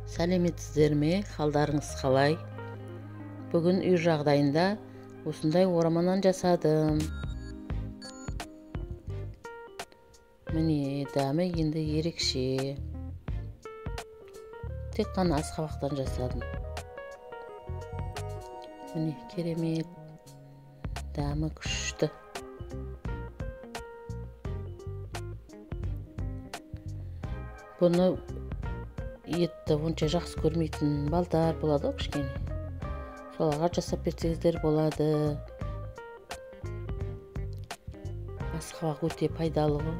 Сәлеметсіздер ме? Қалдарыңыз қалай? Бүгін үй жағдайында осындай ораманнан жасадым. Міне, дәмі енді ерекше. Тек қана асқабақтан жасадым. Міне, керемет. Дәмі күшті. Бұны етті онша жақсы көрмейтін балдар болады кішкене. Соларға жасап берсеңіздер болады. Асқабақ өте пайдалы ғой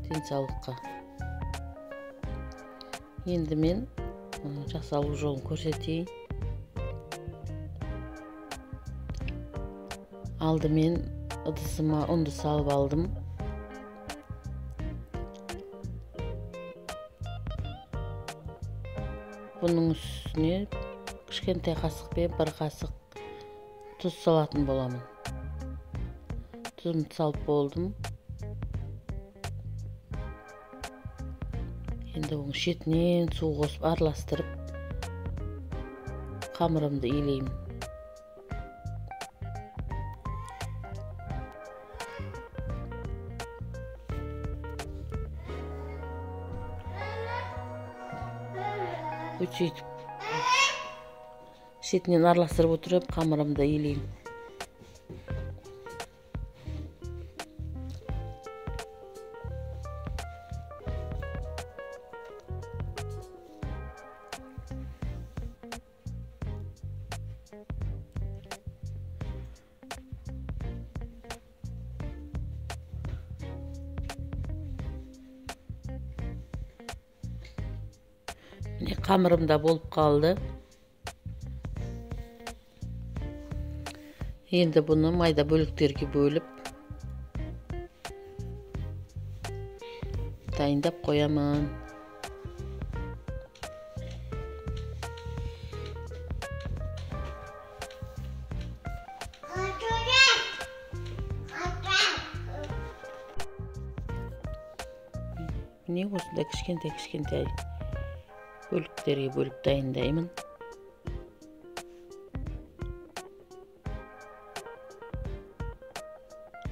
денсаулыққа. Енді мен жасалу жолын көрсетейін. Алдымен ыдысыма ұнды салып алдым. Бұның үстіне кішкентай қасықпен бір қасық тұз салатын боламын. Тұзымды салып болдым. Енді оның шетінен су қосып араластырып қамырымды илеймін. Сөйтіп шетінен араластырып отырып қамырымды илеймін. Міне қамырымда болып қалды. Енді бұны майда бөліктерге бөліп дайындап қоямын. Міне осындай кішкентай бөліктерге бөліп дайындаймын.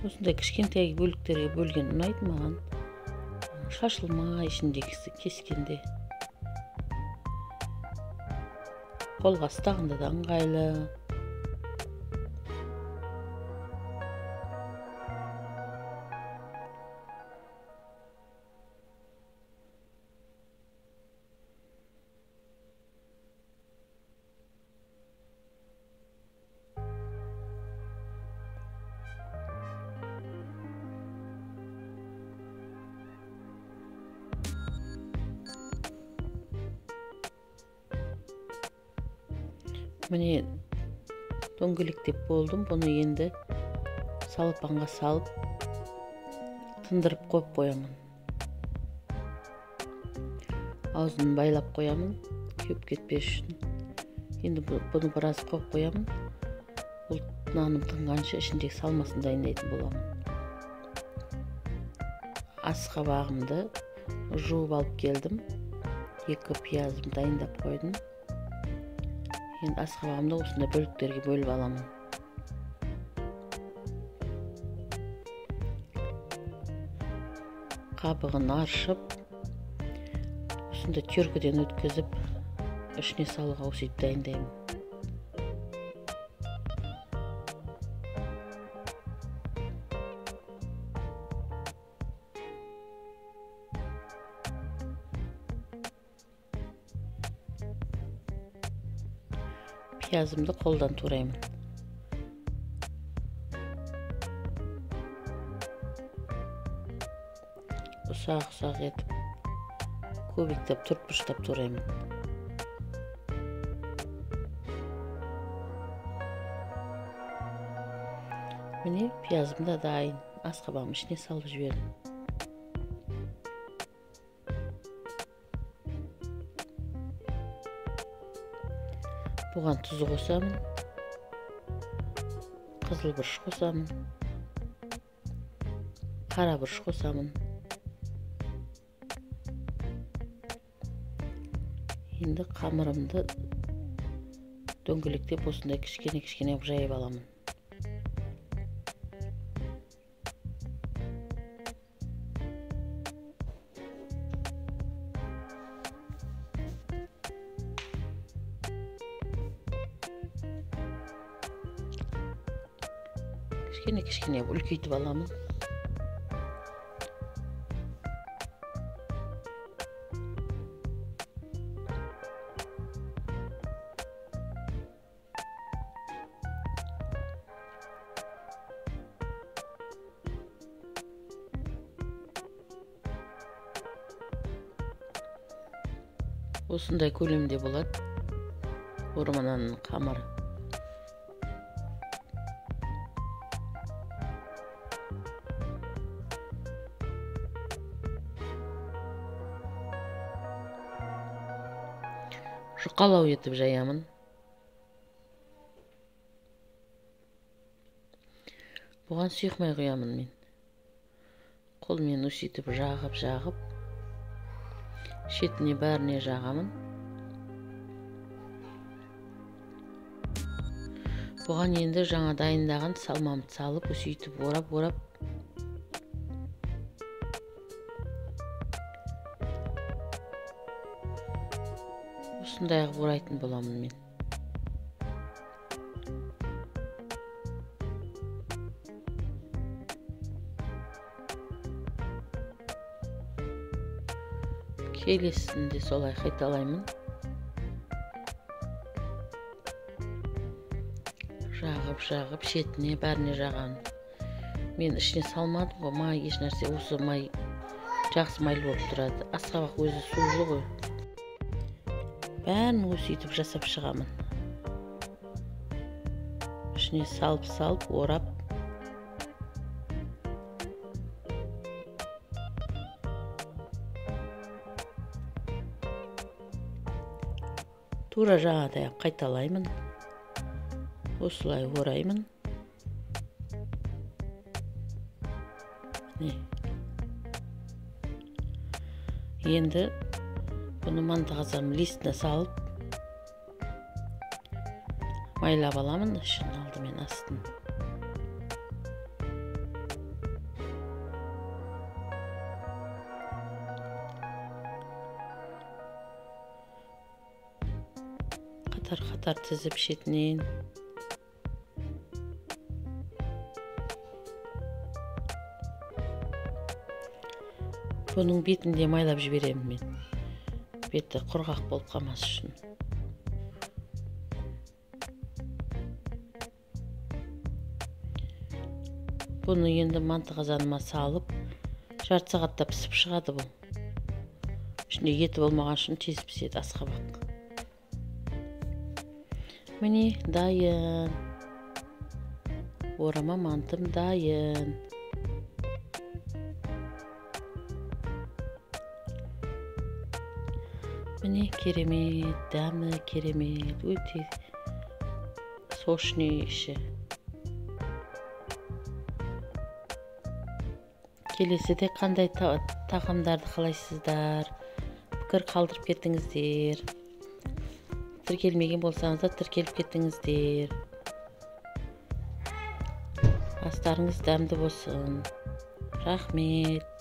Осындай кішкентай бөліктерге бөлген ұнайды маған. Шашылмай ішіндегісі кескенде. Қолға ұстағанда да ыңғайлы. Міне дөңгелектеп болдым. Бұны енді салапанға салып тындырып қойып қоямын. Аузын байлап қоямын, күйіп кетпес үшін. Енді бұны біраз қойып қоямын. Бұл наным тынғанша ішіндегі салмасын дайындайтын боламын. Асқабағымды жуып алып келдім. 2 пиязым дайындап қойдым. Енді асқабағымды осындай бөліктерге бөліп аламын. Қабығын аршып, осындай теркіден өткізіп, ішіне салуға өсіп дайындаймын. Пиязымды қолдан тураймын. Ұсақ етіп, көбіктеп, төртбұрыштап тураймын. Міне пиязым да дайын. Асқабағымның ішіне салып жібердім. Бұған тұз қосамын, қызыл бұрыш қосамын, қара бұрыш қосамын. Енді қамырымды дөңгелектеп осындай кішкене қылып жайып аламын. Кішкене үлкейтіп аламын. Осындай көлемде болады орама нанның қамыры. Жұқалау етіп жаямын. Бұған сұйықмай құямын мен. Қолмен өсетіп жағып, шетіне бәріне жағамын. Бұған енді жаңа дайындаған салмамды салып, өсетіп орап, осындай қылып орайтын боламын мен. Келесінде солай қайталаймын. Жағып, шетіне бәріне жағамын. Мен ішіне салмадым ғой, май еш нәрсе, осы май жақсы майлы болып тұрады. Асқабақ өзі сулы ғой. Бәрін өсетіп жасап шығамын. Ішіне салып, орап. Тура жаңадай қайталаймын. Осылай ораймын. Енді бұны манты қазан листіне салып майлап аламын, ішін алдымен астын. Қатар тізіп шетінен. Бұның бетінде майлап жіберемін мен. Беті құрғақ болып қалмас үшін. Бұны енді манты қазаныма салып, жарты сағатта пісіп шығады бұл. Ішінде еті болмаған үшін тез піседі асқабақ. Міне дайын. Орама мантым дайын. Міне керемет, дәмі керемет, өте сочный іші. Келесіде қандай тағамдарды қалайсыздар? Пікір қалдырып кетіңіздер. Тіркелмеген болсаңыздар, тіркеліп кетіңіздер. Астарыңыз дәмді болсын. Рахмет.